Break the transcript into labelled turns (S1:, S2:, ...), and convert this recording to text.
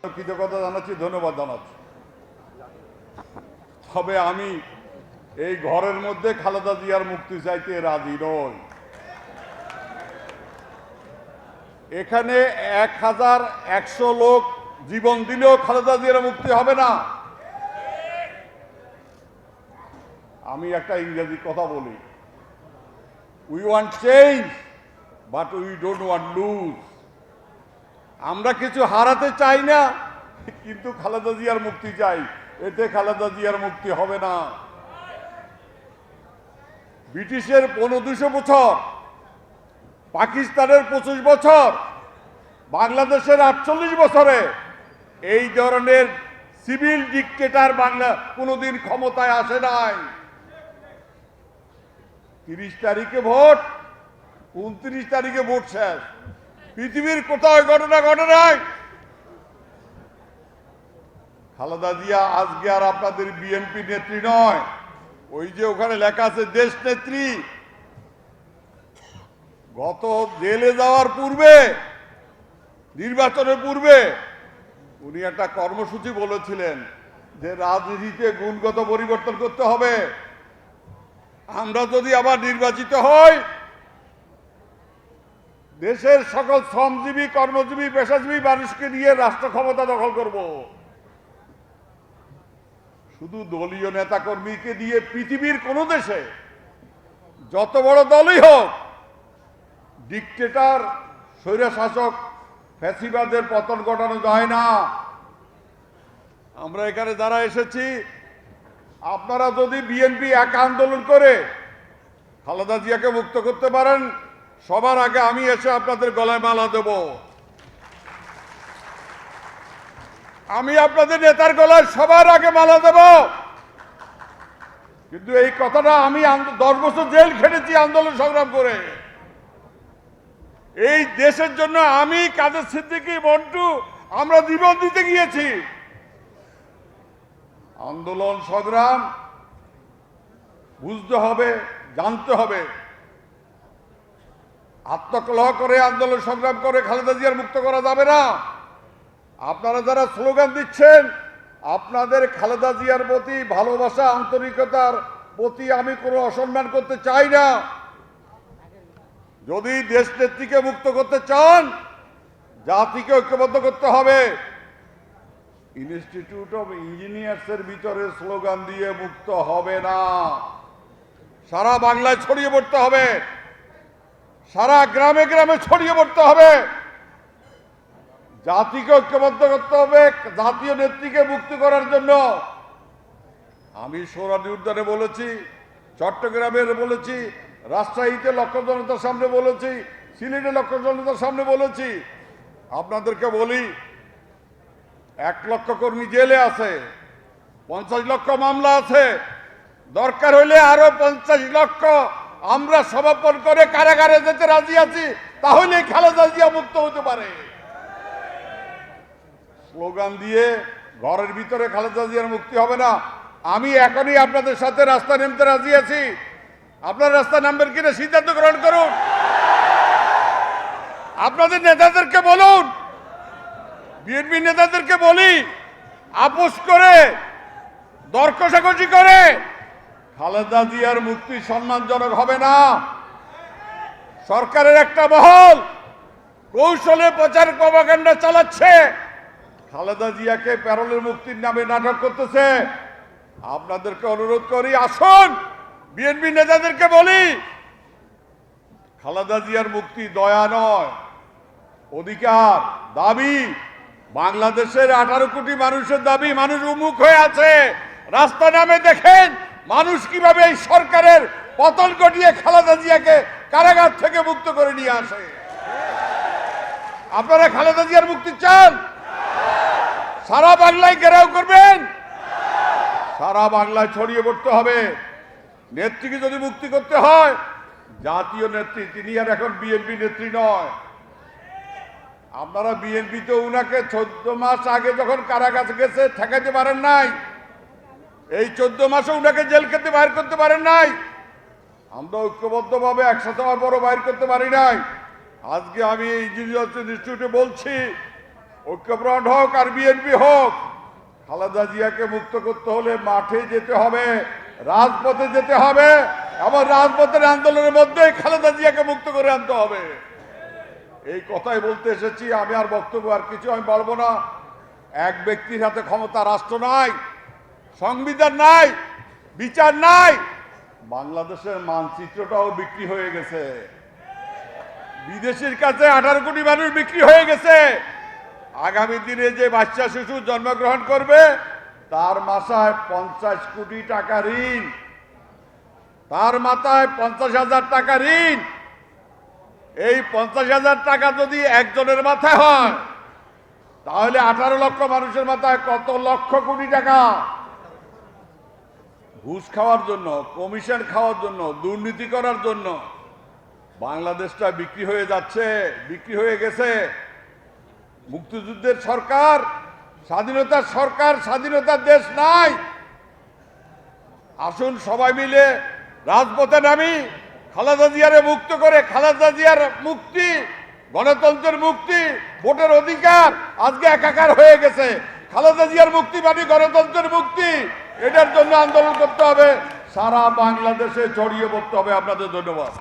S1: কৃতজ্ঞতা জানাচ্ছি, ধন্যবাদ জানাচ্ছি। তবে আমি এই ঘরের মধ্যে খালেদা জিয়ার মুক্তি চাইতে রাজি নই। এখানে 1100 লোক জীবন দিলেও খালেদা জিয়ার মুক্তি হবে না। আমি একটা ইংরেজি কথা বলি, we want change but we don't want lose. আমরা কিছু হারাতে চাই না, কিন্তু খালেদা জিয়ার মুক্তি চাই। এতে খালেদা জিয়ার মুক্তি হবে না। ব্রিটিশের 200 বছর, পাকিস্তানের 25 বছর, বাংলাদেশের 48 বছরে এই ধরনের সিভিল ডিক্টেটর বাংলা কোনোদিন ক্ষমতায় আসে নাই। 30 তারিখে ভোট, 29 তারিখে ভোট শেষ। পৃথিবীর কোথাও ঘটনা ঘটে নাই। খালেদা জিয়া আজকে আর আপনাদের বিএনপি নেত্রী নয়, ওই যে ওখানে লেখা আছে দেশ নেত্রী। গত জেলে যাওয়ার পূর্বে, নির্বাচনের পূর্বে উনি একটা কর্মসূচি বলেছিলেন যে রাজনীতিতে গুণগত পরিবর্তন করতে হবে। আমরা যদি আবার নির্বাচিত হই, দেশের সকল শ্রমজীবী, কর্মজীবী, পেশাজীবী মানুষকে নিয়ে রাষ্ট্র ক্ষমতা দখল করব। শুধু দলীয় নেতাকর্মীকে দিয়ে পৃথিবীর কোন দেশে যত বড় দলই হোক, ডিক্টেটর, স্বৈরশাসক, ফ্যাসিবাদের পতন ঘটানো যায় না। আমরা এখানে যারা এসেছি, আপনারা যদি বিএনপি এক আন্দোলন করে খালেদা জিয়াকে মুক্ত করতে পারেন, সবার আগে আমি এসে আপনাদের গলায় মালা দেব। আমি আপনাদের নেতার গলায় সবার আগে মালা দেব। কিন্তু এই কথাটা আমি 10 বছর জেল খেটেছি আন্দোলন সংগ্রাম করে। এই দেশের জন্য আমি, কাদের সিদ্দিকী, মন্টু, আমরা জীবন দিতে গিয়েছি। আন্দোলন সংগ্রাম বুঝতে হবে, জানতে হবে। আত্মকলহ করে আন্দোলন সংগ্রাম করে খালেদা জিয়ার মুক্ত করা যাবে না। আপনারা যারা স্লোগান দিচ্ছেন, আপনাদের খালেদা জিয়ার প্রতি ভালোবাসা, আন্তরিকতার প্রতি আমি কোনো অসম্মান করতে চাই না। যদি দেশ নেত্রীকে মুক্ত করতে চান, জাতিকে ঐক্যবদ্ধ করতে হবে। ইনস্টিটিউট অফ ইঞ্জিনিয়ার্সের ভিতরে স্লোগান দিয়ে মুক্ত হবে না। সারা বাংলায় ছড়িয়ে পড়তে হবে, সারা গ্রামে গ্রামে ছড়িয়ে পড়তে হবে। জাতিকে ঐক্যবদ্ধ করতে হবে জাতীয় নেত্রীকে মুক্তি করার জন্য। আমি সোহরাওয়ার্দী উদ্যানে বলেছি, চট্টগ্রামে বলেছি, রাজশাহীতে লক্ষ জনতার সামনে বলেছি, সিলেটে লক্ষ জনতার সামনে বলেছি। আপনাদেরকে বলি, 1 লক্ষ কর্মী জেলে আছে, 50 লক্ষ মামলা আছে। দরকার হইলে আরো 50 লক্ষ আমরা সমর্পণ করে কারাগারে যেতে রাজি আছি, তাহলে খালেদা জিয়া মুক্ত হতে পারে। স্লোগান দিয়ে ঘরের ভিতরে খালেদা জিয়ার মুক্তি হবে না। আমি এখনই আপনাদের সাথে রাস্তা নামতে রাজি আছি। আপনার রাস্তা নামবেন কিনা সিদ্ধান্ত গ্রহণ করুন। আপনাদের নেতাদেরকে বলুন, বিএনপি নেতাদেরকে বলি, আপোষ করে, দর কষাকষি করে খালেদা জিয়ার মুক্তি সম্মানজনক হবে না। সরকারের একটা মহল কৌশলে প্রচার প্রপাগান্ডা চালাচ্ছে, খালেদা জিয়াকে প্যারোলের মুক্তির নামে নাটক করতেছে। আপনাদেরকে অনুরোধ করি, আসুন, বিএনপি নেতাদেরকে বলি, খালেদা জিয়ার মুক্তি দয়া নয়, অধিকার, দাবি। বাংলাদেশের 18 কোটি মানুষের দাবি। মানুষ উন্মুখ হয়ে আছে। রাস্তা নামে দেখেন মানুষ কিভাবে এই সরকারের পতন ঘটিয়ে খালেদা জিয়াকে কারাগার থেকে মুক্ত করে নিয়ে আসে। আপনারা খালেদা জিয়ার মুক্তি চান? সারা বাংলায় ঘেরাও করবেন, সারা বাংলায় ছড়িয়ে পড়তে হবে। নেত্রীকে যদি মুক্তি করতে হয়, জাতীয় নেত্রী, তিনি আর এখন বিএনপি নেত্রী নয়। আপনারা বিএনপি তো উনাকে 14 মাস আগে যখন কারাগারে গেছে ঠেকাতে পারেন নাই। এই 14 মাসে উনাকে জেল খেতে বাইর করতে পারেন নাই। আমরা ঐক্যবদ্ধভাবে একসাথে হওয়ার পরও বাইর করতে পারি নাই। আজকে আমি ইঞ্জিনিয়ার্স ইনস্টিটিউটে বলছি, ঐক্যফ্রন্ট হোক আর বিএনপি হোক, খালেদা জিয়াকে মুক্ত করতে হলে মাঠে যেতে হবে, রাজপথে যেতে হবে, এবং রাজপথের আন্দোলনের মধ্যেই খালেদা জিয়াকে মুক্ত করে আনতে হবে। এই কথাই বলতে এসেছি। আমি আর বক্তব্য আর কিছু আমি বলবো না। এক ব্যক্তির হাতে ক্ষমতা, রাষ্ট্র নাই, সংবিধান নাই, বিচার নাই। বাংলাদেশের মানচিত্রটাও বিক্রি হয়ে গেছে, বিদেশির কাছে 18 কোটি মানুষ বিক্রি হয়ে গেছে। আগামী দিনে যে বাচ্চা শিশু জন্মগ্রহণ করবে তার মাথায় 50 কোটি টাকা ঋণ, তার মাথায় 50,000 টাকা ঋণ। এই 50,000 টাকা যদি একজনের মাথায় হয় তাহলে 18 লক্ষ মানুষের মাথায় কত লক্ষ কোটি টাকা। ঘুষ খাওয়ার জন্য, কমিশন খাওয়ার জন্য, দুর্নীতি করার জন্য বাংলাদেশটা বিক্রি হয়ে যাচ্ছে, বিক্রি হয়ে গেছে। মুক্তিযুদ্ধের সরকার, স্বাধীনতার সরকার, স্বাধীনতার দেশ নাই। আসুন সবাই মিলে রাজপথে নামি, খালেদা জিয়ারে মুক্ত করে, খালেদা জিয়ার মুক্তি, গণতন্ত্রের মুক্তি, ভোটের অধিকার আজকে একাকার হয়ে গেছে। খালেদা জিয়ার মুক্তি মানে গণতন্ত্রের মুক্তি। এটার জন্য আন্দোলন করতে হবে, সারা বাংলাদেশে ছড়িয়ে পড়তে হবে। আপনাদের ধন্যবাদ।